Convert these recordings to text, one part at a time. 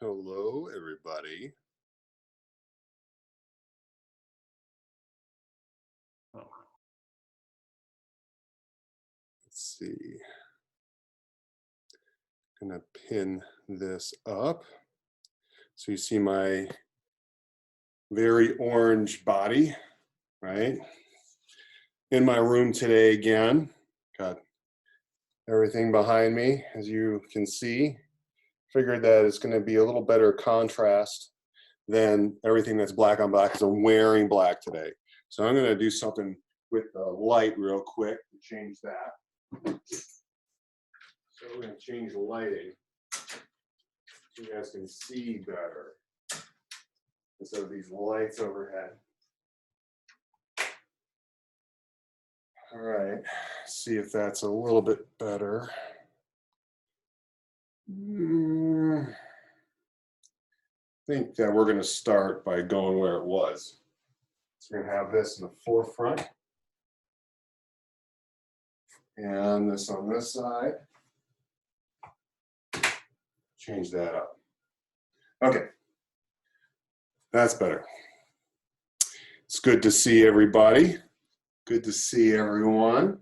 Hello, everybody. Let's see. I'm gonna pin this up. So you see my very orange body, right? In my room today again. Got everything behind me, as you can see. Figured that it's gonna be a little better contrast than everything that's black on black, because I'm wearing black today. So I'm gonna do something with the light real quick to change that. So we're going to change the lighting so you guys can see better instead of these lights overhead. All right, see if that's a little bit better. I think that we're going to start by going where it was. So we're going to have this in the forefront and this on this side. Change that up. Okay, that's better. It's good to see everybody. Good to see everyone.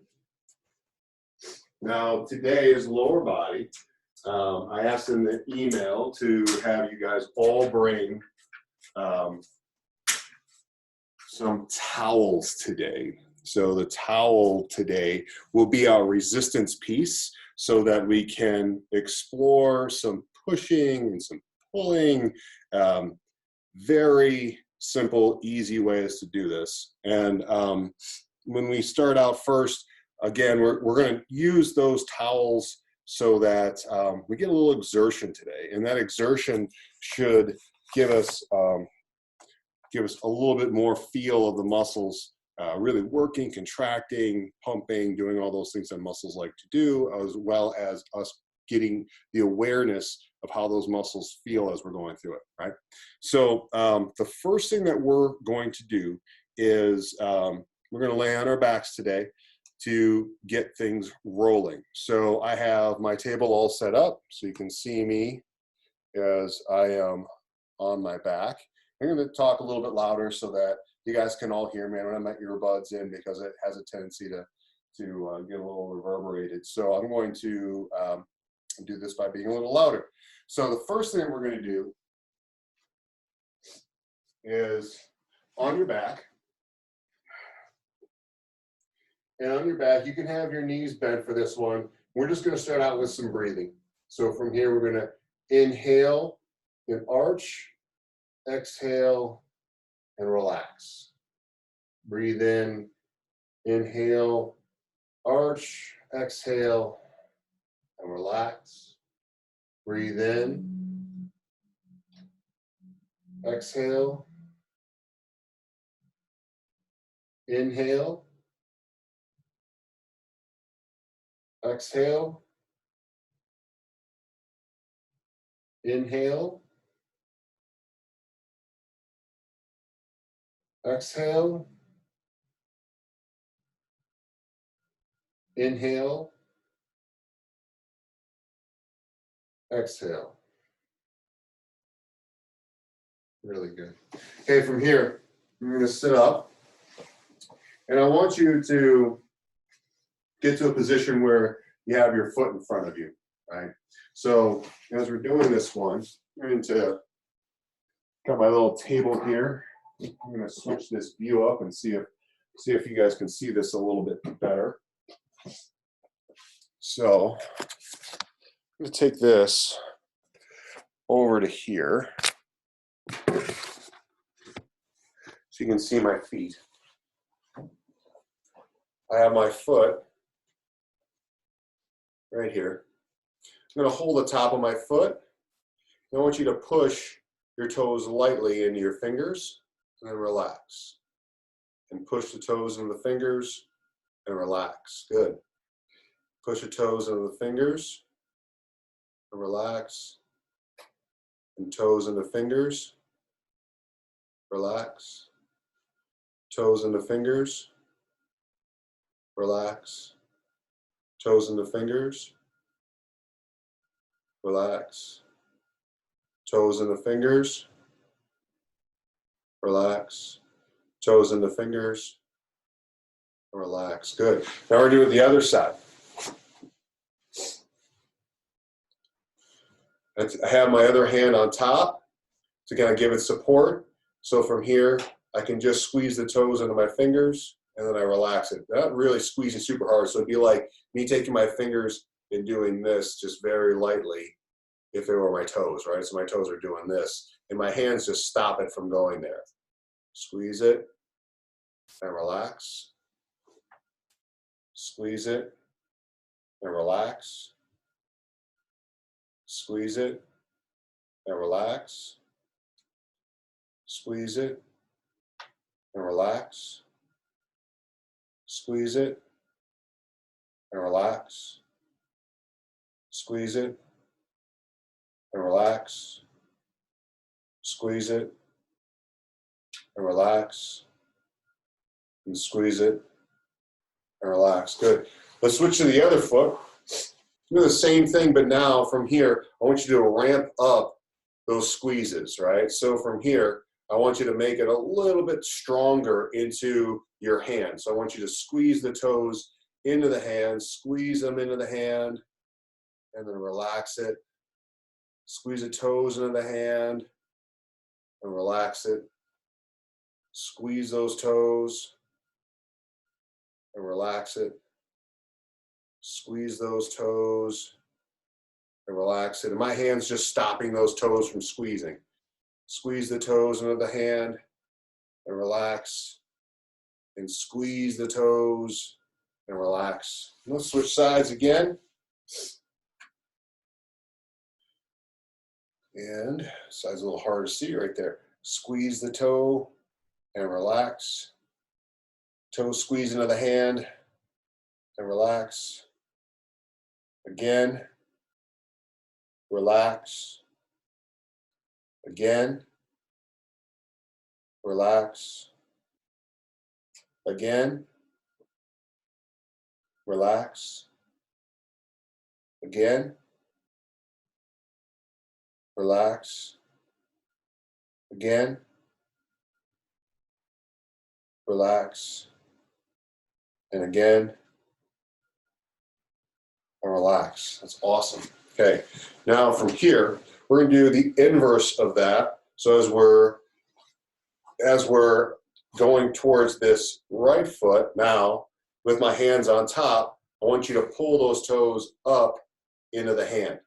Now, today is lower body. I asked in the email to have you guys all bring some towels today. So the towel today will be our resistance piece so that we can explore some pushing and some pulling. Very simple, easy ways to do this. And when we start out first, again, we're going to use those towels so that we get a little exertion today. And that exertion should give us a little bit more feel of the muscles really working, contracting, pumping, doing all those things that muscles like to do, as well as us getting the awareness of how those muscles feel as we're going through it, right? So the first thing that we're going to do is we're going to lay on our backs today to get things rolling. So I have my table all set up so you can see me as I am on my back. I'm going to talk a little bit louder so that you guys can all hear me. I don't have my earbuds in because it has a tendency to get a little reverberated. So I'm going to do this by being a little louder. So the first thing we're going to do is on your back. And on your back, you can have your knees bent for this one. We're just going to start out with some breathing. So from here, we're going to inhale and arch, exhale, and relax. Breathe in, inhale, arch, exhale, and relax. Breathe in, exhale, inhale, exhale, inhale, exhale, inhale, exhale. Really good. Okay, from here, you're going to sit up. And I want you to get to a position where you have your foot in front of you, right? So as we're doing this one, I'm going to got my little table here. I'm going to switch this view up and see if you guys can see this a little bit better. So I'm going to take this over to here so you can see my feet. I have my foot right here. I'm going to hold the top of my foot. I want you to push your toes lightly into your fingers and then relax. And push the toes into the fingers and relax. Good. Push your toes into the fingers and relax. And toes into fingers. Relax. Toes into fingers. Relax. Toes into fingers. Relax. Toes in the fingers. Relax. Toes in the fingers. Relax. Good. Now we're doing the other side. I have my other hand on top to kind of give it support. So from here, I can just squeeze the toes into my fingers, and then I relax it. Not really squeezing super hard, so it'd be like me taking my fingers and doing this just very lightly if they were my toes, right? So my toes are doing this, and my hands just stop it from going there. Squeeze it and relax. Squeeze it and relax. Squeeze it and relax. Squeeze it and relax. Squeeze it and relax. Squeeze it and relax. Squeeze it and relax. And squeeze it and relax. Good. Let's switch to the other foot. Do the same thing, but now from here, I want you to ramp up those squeezes, right? So from here, I want you to make it a little bit stronger into your hand. So I want you to squeeze the toes into the hand, squeeze them into the hand, and then relax it. Squeeze the toes into the hand, and relax it. Squeeze those toes, and relax it. Squeeze those toes, and relax it. And my hand's just stopping those toes from squeezing. Squeeze the toes into the hand, and relax. And squeeze the toes, and relax. And let's switch sides again. And side's a little hard to see right there. Squeeze the toe, and relax. Toe squeeze into the hand, and relax. Again, relax. Again, relax. Again, relax. Again, relax. Again, relax. And again, and relax. That's awesome. Okay, now from here, we're going to do the inverse of that. So as we're going towards this right foot now, with my hands on top, I want you to pull those toes up into the hand.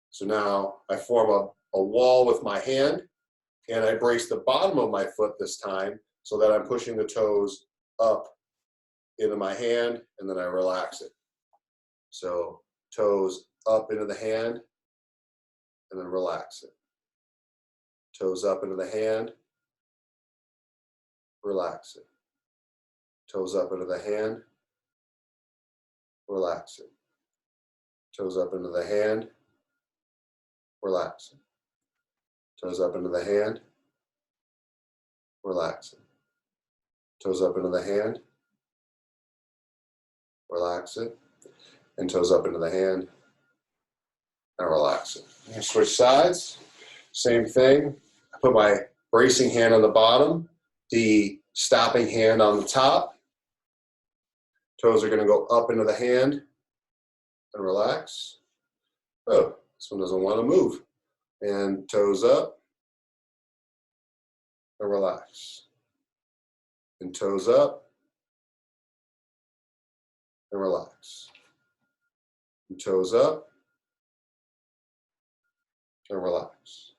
So now I form a wall with my hand, and I brace the bottom of my foot this time so that I'm pushing the toes up into my hand, and then I relax it. So toes up into the hand, and then relax it. Toes up into the hand, relax it. Toes up into the hand, relax it. Toes up into the hand, relax it. Toes up into the hand, relax it. Toes up into the hand, relax it. And toes up into the hand, and relax it. And switch sides, same thing. I put my bracing hand on the bottom, the stopping hand on the top. Toes are going to go up into the hand and relax. Oh, this one doesn't want to move. And toes up and relax. And toes up and relax. And toes up and relax.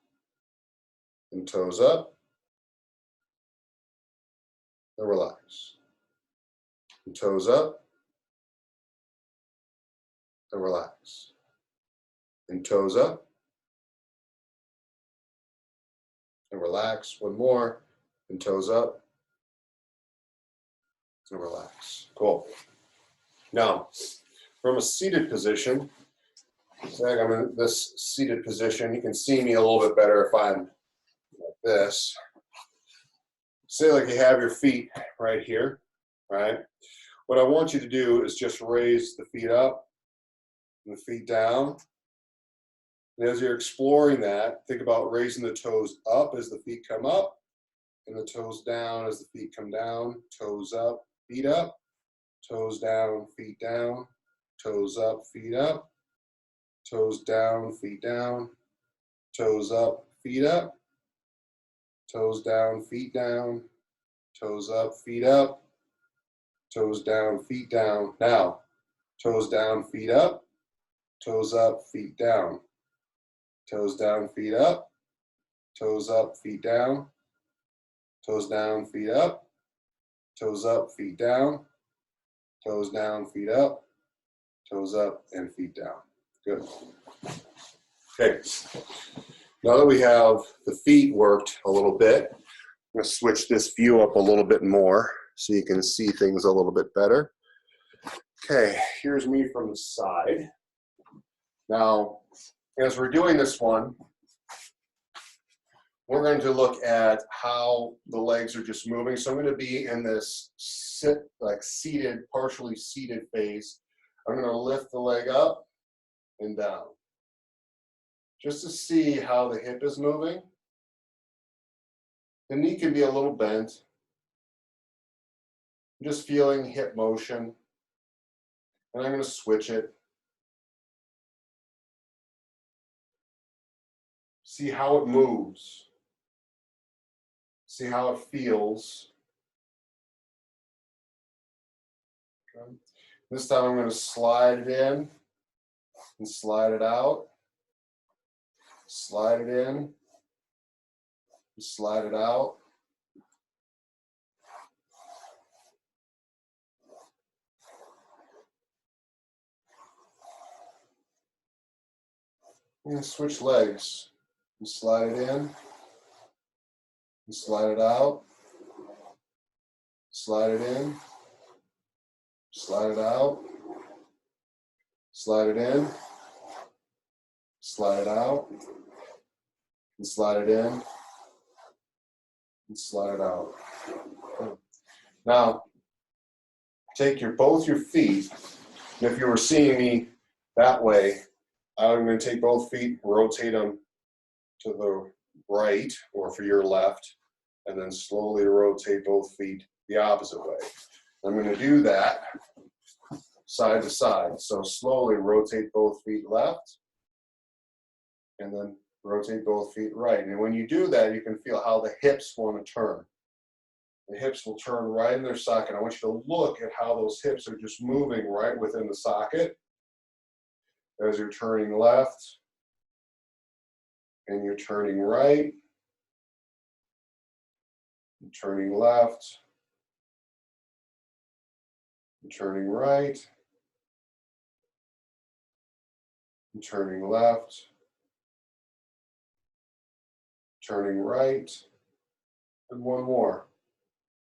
And toes up and relax. And toes up and relax. And toes up and relax. One more. And toes up and relax. Cool. Now, from a seated position, so I'm in this seated position. You can see me a little bit better if I'm like this. Say like you have your feet right here, right? What I want you to do is just raise the feet up and the feet down And as you're exploring that, think about raising the toes up as the feet come up, and the toes down as the feet come down. Toes up, feet up, toes down, feet down, toes up, feet up, toes down, feet down, toes up, feet up, toes down, feet down, toes up, feet up, toes down, feet down. Now, toes down, feet up, toes up, feet down, toes down, feet up, toes up, feet down, toes down, feet up, toes up, feet down, toes down, feet up, toes up, and feet down. Good. Okay. Now that we have the feet worked a little bit, I'm going to switch this view up a little bit more so you can see things a little bit better. Okay, here's me from the side. Now, as we're doing this one, we're going to look at how the legs are just moving. So I'm going to be in this seated, partially seated phase. I'm going to lift the leg up and down, just to see how the hip is moving. The knee can be a little bent. I'm just feeling hip motion. And I'm going to switch it. See how it moves. See how it feels. Okay. This time I'm going to slide it in and slide it out. Slide it in and slide it out. I'm going to switch legs and slide it in and slide it out. Slide it in, slide it out, slide it in, slide it out, and slide it in, and slide it out. Now, take both your feet, and if you were seeing me that way, I'm going to take both feet, rotate them to the right or for your left, and then slowly rotate both feet the opposite way. I'm going to do that side to side. So slowly rotate both feet left, and then rotate both feet right. And when you do that, you can feel how the hips want to turn. The hips will turn right in their socket. I want you to look at how those hips are just moving right within the socket as you're turning left and you're turning right, and turning left, and turning right, and turning left, turning right, and one more.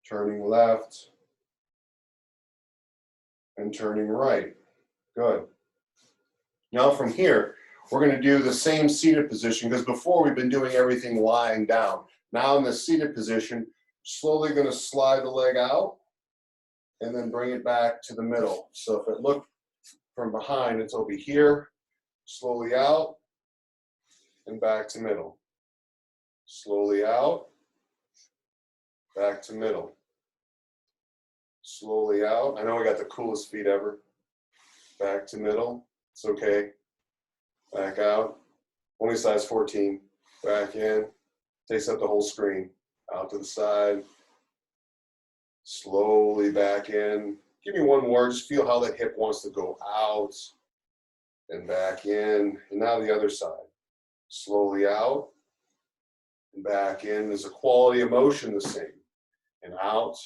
Turning left and turning right. Good. Now from here, we're going to do the same seated position, because before we've been doing everything lying down. Now in the seated position, slowly going to slide the leg out and then bring it back to the middle. So if it looked from behind, it's over here, slowly out and back to middle. Slowly out, back to middle. Slowly out. I know I got the coolest feet ever. Back to middle. It's okay. Back out. Only size 14. Back in. Takes up the whole screen. Out to the side. Slowly back in. Give me one more. Just feel how that hip wants to go out and back in. And now the other side. Slowly out and back in. Is the quality of motion the same? And out,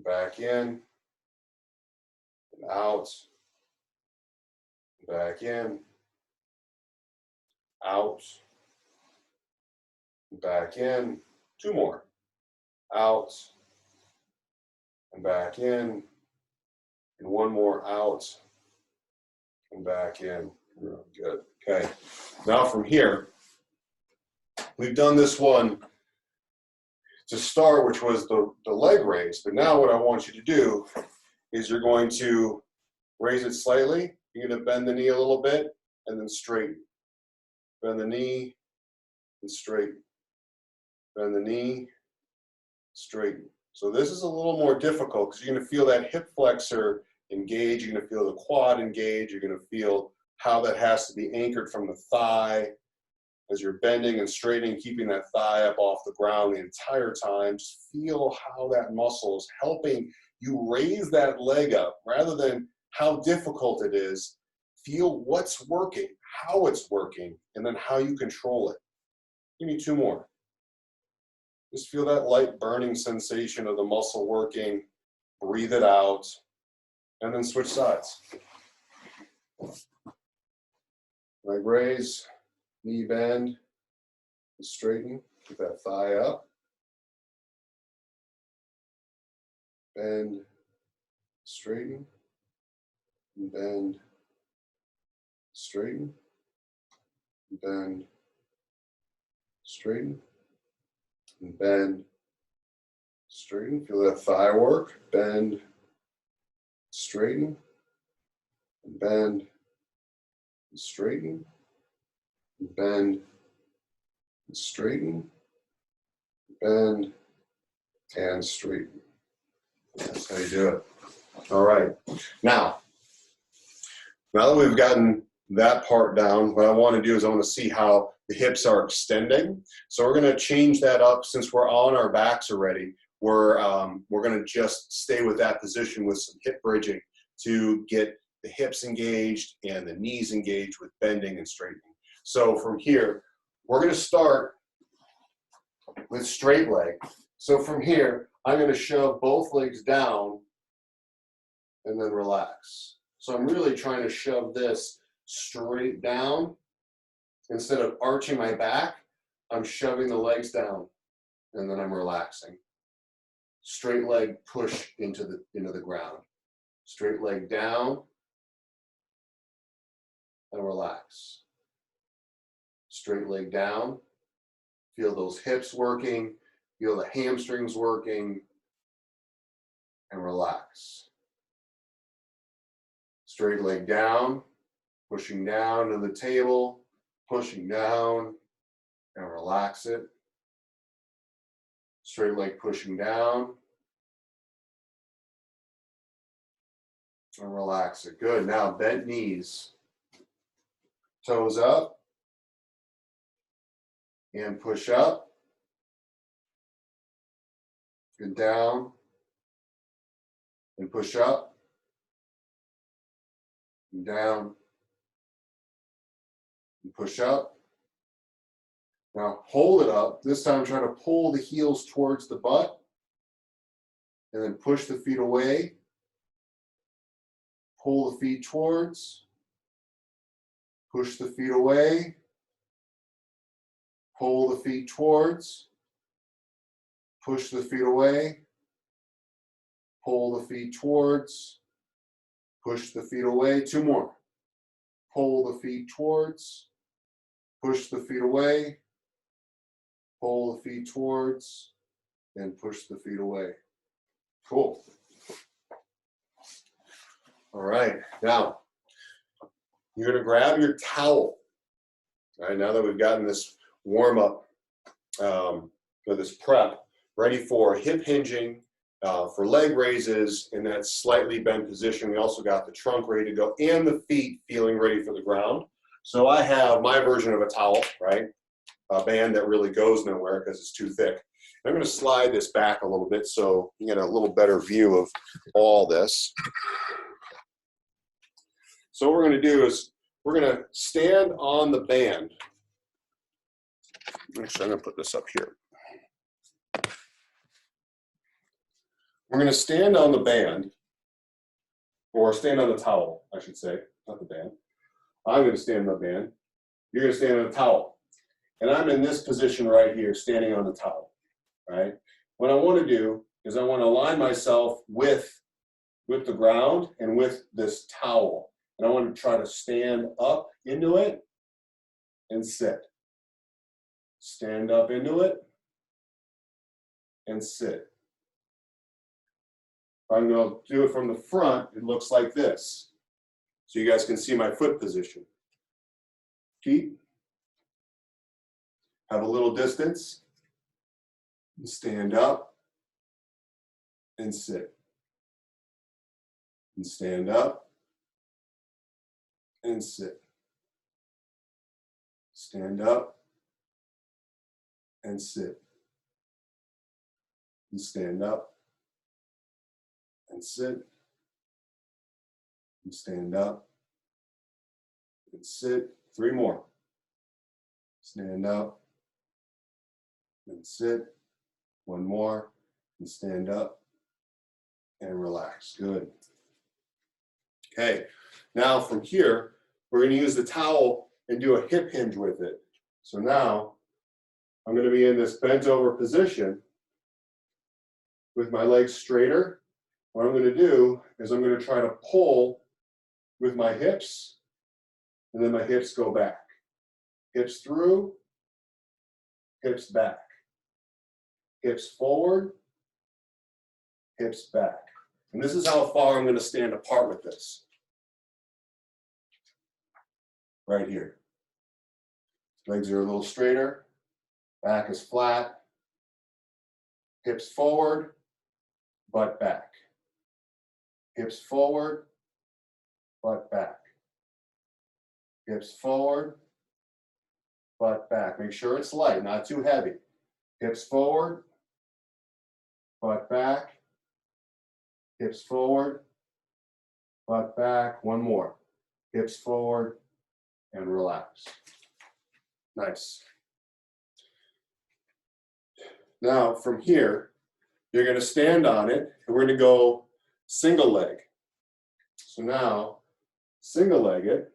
back in, and out, back in, out, back in. Two more. Out and back in, and one more. Out and back in. Really good. Okay. Now from here, we've done this one to start, which was the leg raise. But now what I want you to do is you're going to raise it slightly. You're going to bend the knee a little bit and then straighten. bend the knee, and straighten. Bend the knee, straighten. So this is a little more difficult because you're going to feel that hip flexor engage, you're going to feel the quad engage, you're going to feel how that has to be anchored from the thigh as you're bending and straightening, keeping that thigh up off the ground the entire time. Just feel how that muscle is helping you raise that leg up rather than how difficult it is. Feel what's working, how it's working, and then how you control it. Give me 2 more. Just feel that light burning sensation of the muscle working. Breathe it out, and then switch sides. Leg raise, knee bend, straighten, keep that thigh up. Bend, straighten, bend, straighten, bend, straighten, and bend, straighten. Feel that thigh work. Bend, straighten, and bend, and straighten, and bend, and straighten, bend, and straighten. That's how you do it. All right. Now that we've gotten that part down, what I want to do is I want to see how the hips are extending. So we're going to change that up. Since we're on our backs already, we're going to just stay with that position with some hip bridging to get the hips engaged and the knees engaged with bending and straightening. So from here, we're going to start with straight leg. So from here, I'm going to shove both legs down and then relax. So I'm really trying to shove this straight down. Instead of arching my back, I'm shoving the legs down and then I'm relaxing. Straight leg push into the ground. Straight leg down and relax. Straight leg down. Feel those hips working. Feel the hamstrings working. And relax. Straight leg down. Pushing down to the table. Pushing down and relax it. Straight leg pushing down and relax it. Good. Now bent knees, toes up and push up and down and push up and down and push up. Now hold it up. This time try to pull the heels towards the butt and then push the feet away. Pull the feet towards. Push the feet away. Pull the feet towards. Push the feet away. Pull the feet towards. Push the feet away. 2 more. Pull the feet towards. Push the feet away. Pull the feet towards, and push the feet away. Cool. All right, now you're going to grab your towel. All right, now that we've gotten this warm up for this prep, ready for hip hinging, for leg raises in that slightly bent position. We also got the trunk ready to go and the feet feeling ready for the ground. So I have my version of a towel, right? A band that really goes nowhere because it's too thick. I'm going to slide this back a little bit so you get a little better view of all this. So what we're going to do is we're going to stand on the band. Actually, I'm going to put this up here. We're going to stand on the band, or stand on the towel, I should say, not the band. I'm going to stand on the band. You're going to stand on the towel. And I'm in this position right here, standing on the towel, right? What I want to do is I want to align myself with the ground and with this towel. And I want to try to stand up into it and sit. Stand up into it and sit. If I'm going to do it from the front, it looks like this. So you guys can see my foot position. Feet Have a little distance. Stand up and sit. And stand up and sit. Stand up and sit. And stand up and sit. And stand up and sit. 3 more. Stand up and sit. 1 more. And stand up and relax. Good. Okay. Now from here, we're going to use the towel and do a hip hinge with it. So now I'm going to be in this bent over position with my legs straighter. What I'm going to do is I'm going to try to pull with my hips, and then my hips go back. Hips through, hips back. Hips forward, hips back. And this is how far I'm going to stand apart with this. Right here. Legs are a little straighter, back is flat, hips forward, butt back. Hips forward, butt back. Hips forward, butt back. Make sure it's light, not too heavy. Hips forward, butt back. Hips forward, butt back. 1 more. Hips forward, and relax. Nice. Now, from here, you're going to stand on it, and we're going to go single leg. So now, single leg it.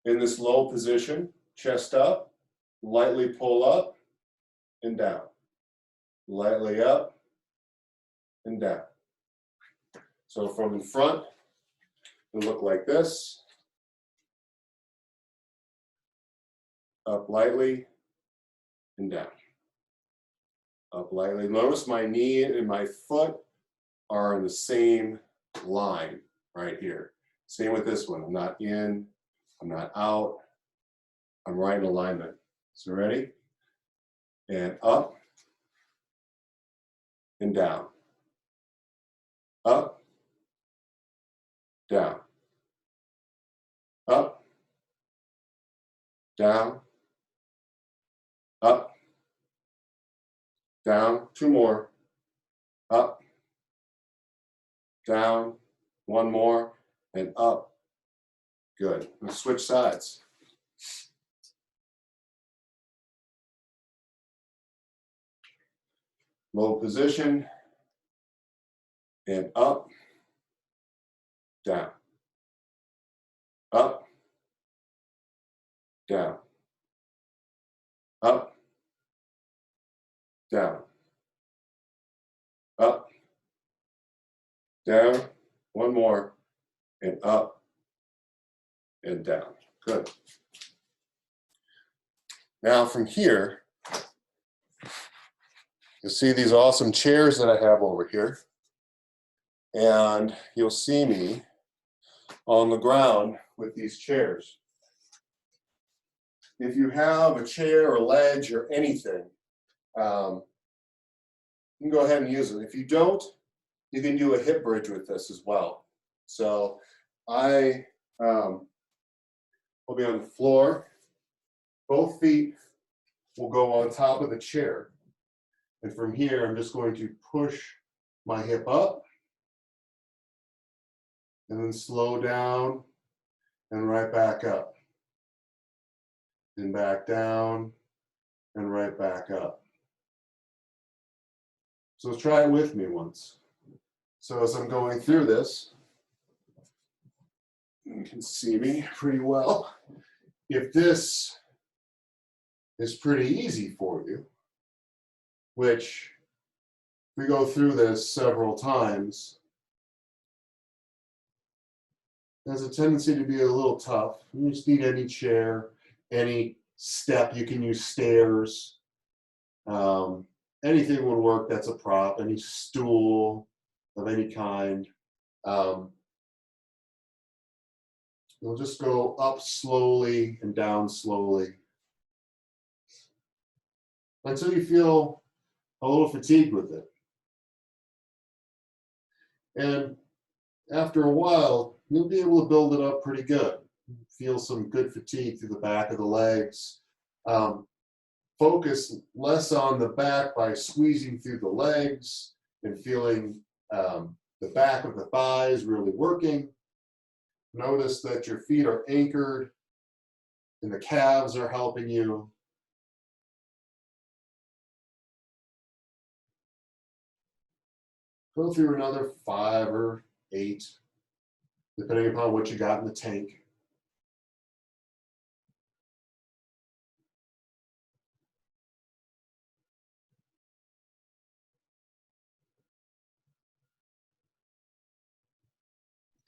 In this low position, chest up, lightly pull up and down. Lightly up and down. So from in front, it'll look like this. Up lightly and down. Up lightly. Notice my knee and my foot are in the same line right here. Same with this one. I'm not in, I'm not out. I'm right in alignment. So ready? And up and down. Up, down. Up, down. Up, down. 2 more. Up, down. 1 more. And up. Good. Let's switch sides. Low position. And up, down. Up, down. Up, down. Up, down. 1 more. And up and down. Good. Now from here, you'll see these awesome chairs that I have over here. And you'll see me on the ground with these chairs. If you have a chair or ledge or anything, you can go ahead and use it. If you don't, you can do a hip bridge with this as well. So I will be on the floor. Both feet will go on top of the chair. And from here, I'm just going to push my hip up and then slow down and right back up. And back down and right back up. So try it with me once. So as I'm going through this, you can see me pretty well. If this is pretty easy for you, which we go through this several times, has a tendency to be a little tough. You just need any chair, any step. You can use stairs. Anything would work that's a prop, any stool of any kind. You'll just go up slowly and down slowly until you feel a little fatigued with it. And after a while, you'll be able to build it up pretty good. Feel some good fatigue through the back of the legs. Um, Focus less on the back by squeezing through the legs and feeling the back of the thighs really working. Notice that your feet are anchored and the calves are helping you. Go through another 5 or 8, depending upon what you got in the tank.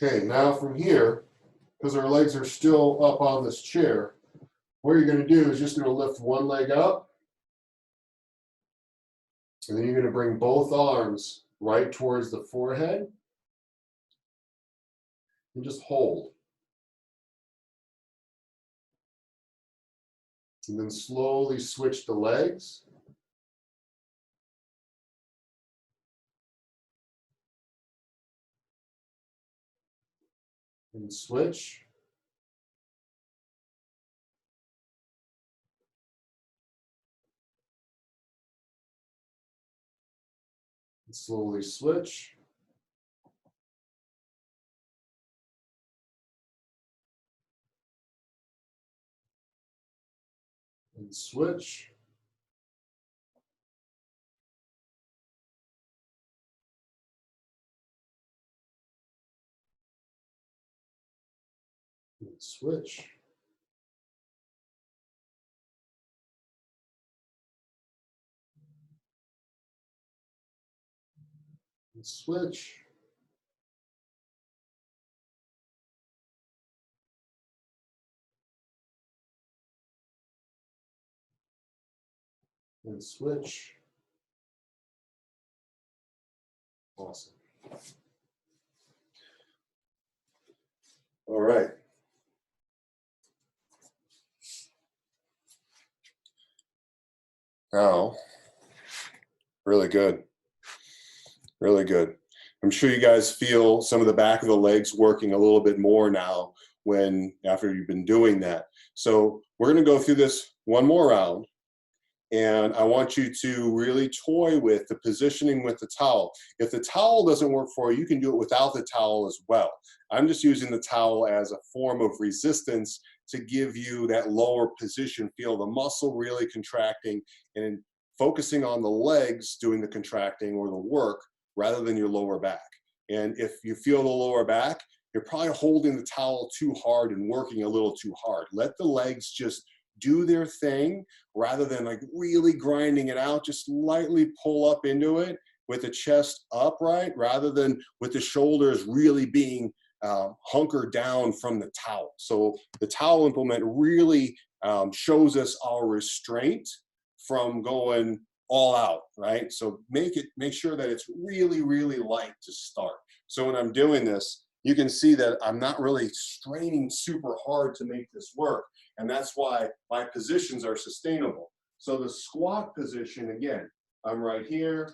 Okay, now from here, because our legs are still up on this chair, what you're going to do is just going to lift one leg up, and then you're going to bring both arms right towards the forehead, and just hold. And then slowly switch the legs. And switch. And slowly switch. And switch. And switch. And switch. And switch. Awesome. All right. Now, really good. Really good. I'm sure you guys feel some of the back of the legs working a little bit more now after you've been doing that. So we're going to go through this one more round. And I want you to really toy with the positioning with the towel. If the towel doesn't work for you, you can do it without the towel as well. I'm just using the towel as a form of resistance to give you that lower position. Feel the muscle really contracting and focusing on the legs doing the contracting or the work rather than your lower back. And if you feel the lower back, you're probably holding the towel too hard and working a little too hard. Let the legs just do their thing rather than like really grinding it out. Just lightly pull up into it with the chest upright rather than with the shoulders really being hunkered down from the towel. So the towel implement really shows us our restraint from going all out, right? So make sure that it's really, really light to start. So when I'm doing this, you can see that I'm not really straining super hard to make this work. And that's why my positions are sustainable. So the squat position, again, I'm right here.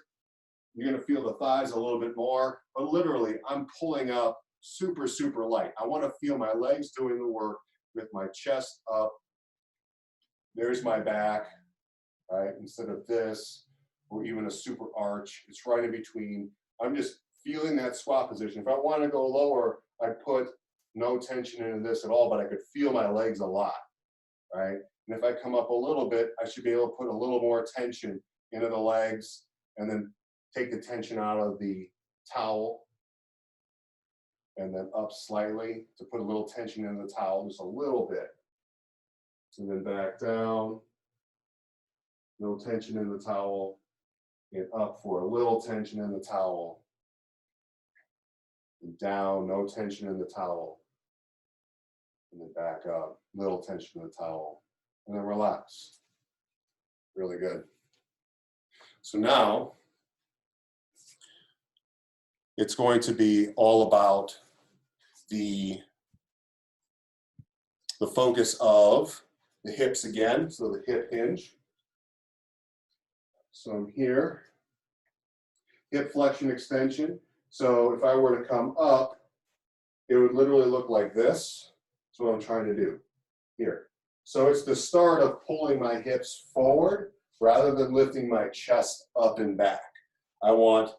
You're gonna feel the thighs a little bit more, but literally I'm pulling up super, super light. I wanna feel my legs doing the work with my chest up. There's my back, right? Instead of this, or even a super arch, it's right in between. I'm just feeling that squat position. If I wanna go lower, I put no tension into this at all, but I could feel my legs a lot, right? And if I come up a little bit, I should be able to put a little more tension into the legs and then take the tension out of the towel and then up slightly to put a little tension in the towel, just a little bit. And then back down, no tension in the towel, and up for a little tension in the towel, and down, no tension in the towel, and then back up, little tension in the towel, and then relax. Really good. So now it's going to be all about the the focus of the hips again, so the hip hinge. So I'm here, hip flexion extension. So if I were to come up, it would literally look like this. That's what I'm trying to do here. So it's the start of pulling my hips forward rather than lifting my chest up and back. I want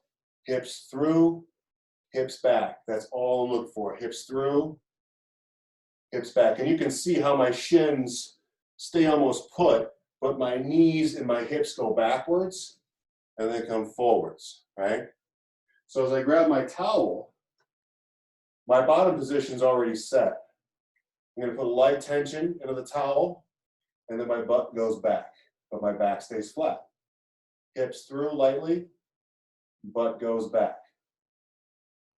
hips through, hips back. That's all I look for. Hips through, hips back. And you can see how my shins stay almost put, but my knees and my hips go backwards and then come forwards, right? So as I grab my towel, my bottom position is already set. I'm going to put light tension into the towel, and then my butt goes back, but my back stays flat. Hips through lightly, butt goes back.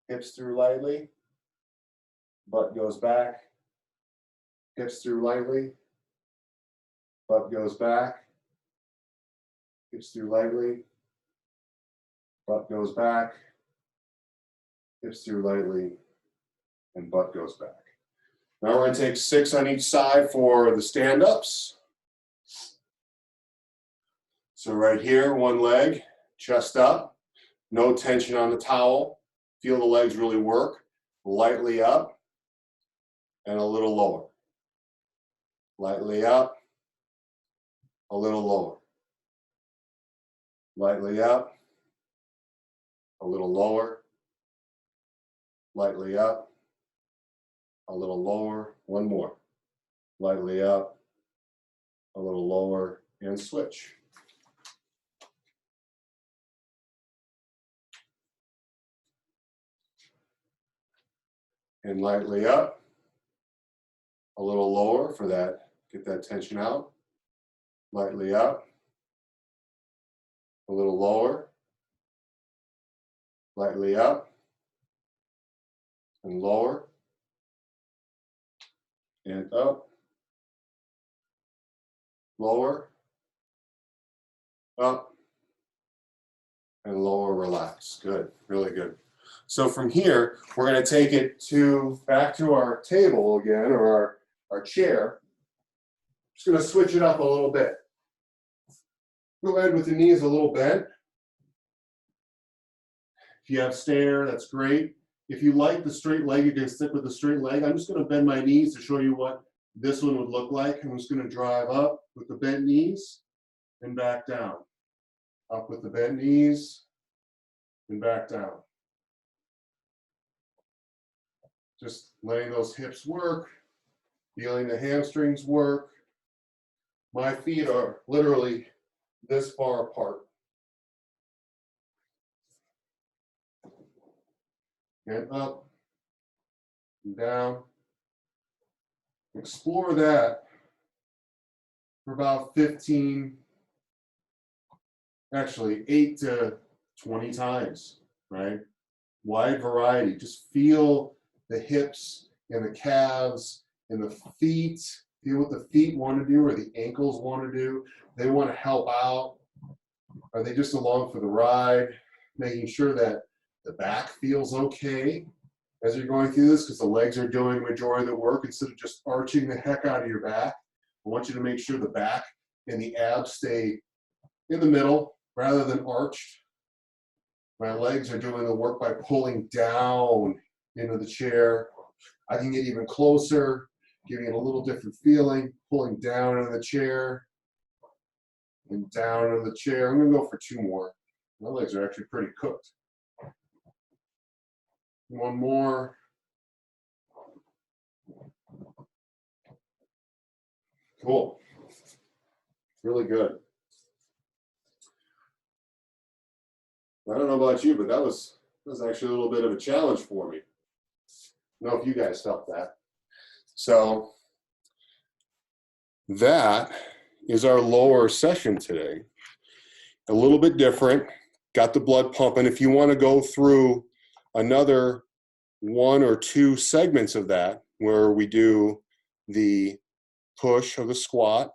Hips through lightly, butt goes back. Hips through lightly, butt goes back. Hips through lightly, butt goes back. Hips through lightly, and butt goes back. Now we're going to take 6 on each side for the stand-ups. So right here, one leg, chest up, no tension on the towel. Feel the legs really work. Lightly up and a little lower. Lightly up, a little lower. Lightly up, a little lower. Lightly up, a little lower. One more. Lightly up, a little lower, and switch. And lightly up, a little lower for that, get that tension out. Lightly up, a little lower. Lightly up, and lower, and up, lower, up, and lower, relax. Good, really good. So from here, we're going to take it back to our table again, or our chair. Just going to switch it up a little bit. Go ahead with the knees a little bent. If you have stair, that's great. If you like the straight leg, you can stick with the straight leg. I'm just going to bend my knees to show you what this one would look like. I'm just going to drive up with the bent knees and back down. Up with the bent knees and back down. Just letting those hips work, feeling the hamstrings work. My feet are literally this far apart. And up and down. Explore that for about 15, actually 8 to 20 times, right? Wide variety. Just feel the hips and the calves and the feet. Feel what the feet want to do or the ankles want to do. They want to help out. Are they just along for the ride? Making sure that the back feels okay as you're going through this, because the legs are doing the majority of the work instead of just arching the heck out of your back. I want you to make sure the back and the abs stay in the middle rather than arched. My legs are doing the work by pulling down into the chair. I can get even closer, giving it a little different feeling, pulling down into the chair and down into the chair. I'm going to go for 2 more. My legs are actually pretty cooked. 1 more. Cool. Really good. I don't know about you, but that was actually a little bit of a challenge for me. I don't know if you guys felt that. So that is our lower session today. A little bit different. Got the blood pumping. If you want to go through another 1 or 2 segments of that, where we do the push of the squat,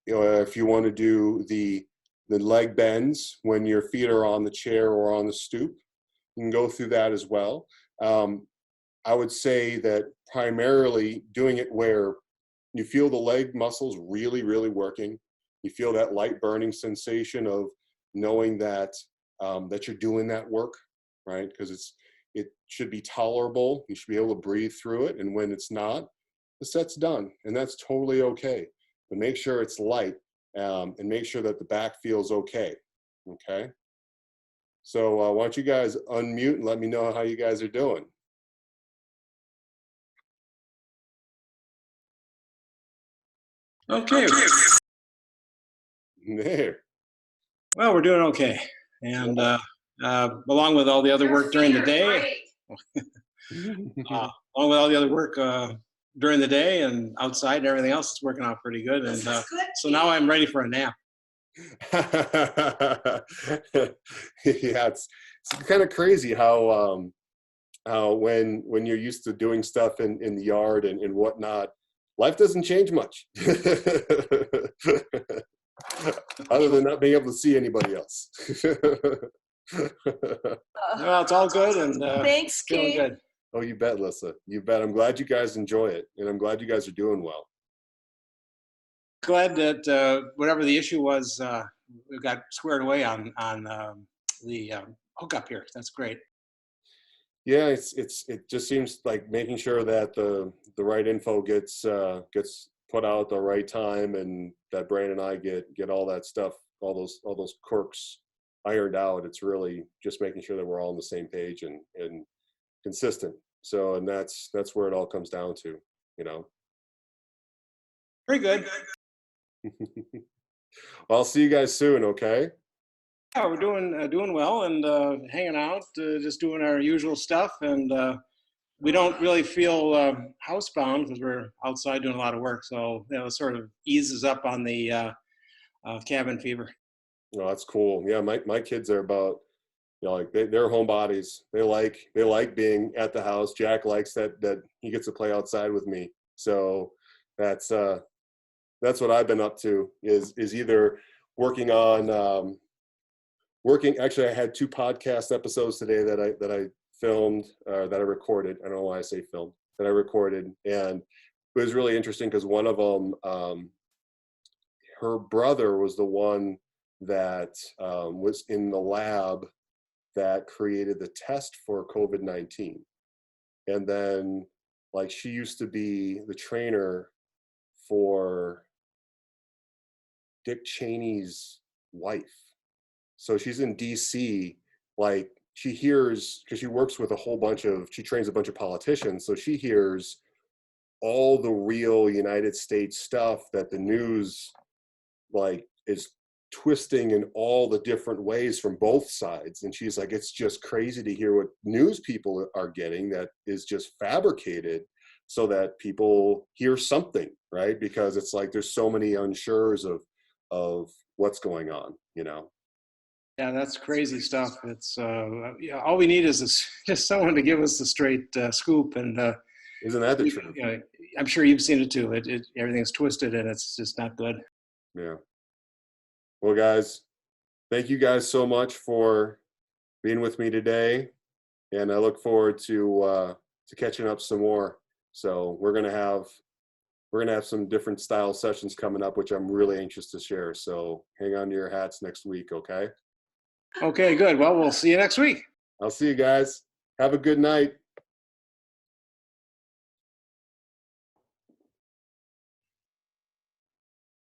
if you want to do the leg bends when your feet are on the chair or on the stoop, you can go through that as well. I would say that primarily doing it where you feel the leg muscles really, really working. You feel that light burning sensation of knowing that that you're doing that work, right? Because it should be tolerable. You should be able to breathe through it. And when it's not, the set's done, and that's totally okay. But make sure it's light, and make sure that the back feels okay. Okay. So why don't you guys unmute and let me know how you guys are doing? Okay. There. Well, we're doing okay. And along with all the other work during the day, along with all the other work during the day and outside and everything else, it's working out pretty good. And so now I'm ready for a nap. Yeah, it's kind of crazy how when you're used to doing stuff in the yard and whatnot, life doesn't change much. Other than not being able to see anybody else. Well, it's all good and Thanks, feeling Kate. good. Oh, you bet, Lissa. You bet. I'm glad you guys enjoy it, and I'm glad you guys are doing well. Glad that whatever the issue was, we got squared away on the hookup here. That's great. Yeah, it just seems like making sure that the right info gets put out at the right time, and that Brandon and I get all that stuff, all those quirks ironed out. It's really just making sure that we're all on the same page and consistent. So, and that's where it all comes down to, you know. Very good. Well, I'll see you guys soon, okay? Yeah, we're doing well and hanging out, just doing our usual stuff, and we don't really feel housebound because we're outside doing a lot of work. So it sort of eases up on the cabin fever. Oh, that's cool. Yeah, my kids are about, you know, like they're homebodies. They like being at the house. Jack likes that he gets to play outside with me. So that's what I've been up to is either working on actually I had 2 podcast episodes today that I filmed, that I recorded. I don't know why I say filmed, that I recorded, and it was really interesting because one of them, her brother was the one that was in the lab that created the test for COVID-19. And then, like, she used to be the trainer for Dick Cheney's wife. So she's in DC, like, she hears, because she works with she trains a bunch of politicians, so she hears all the real United States stuff that the news, like, is twisting in all the different ways from both sides. And she's like, it's just crazy to hear what news people are getting that is just fabricated so that people hear something, right? Because it's like there's so many unsures of what's going on, you know. Yeah, that's crazy stuff. It's yeah, all we need is just someone to give us the straight scoop, and Isn't that the truth? you know, I'm sure you've seen it too. Everything's twisted and it's just not good. Yeah. Well, guys, thank you guys so much for being with me today, and I look forward to catching up some more. So we're gonna have some different style sessions coming up, which I'm really anxious to share. So hang on to your hats next week, okay? Okay, good. Well, we'll see you next week. I'll see you guys. Have a good night.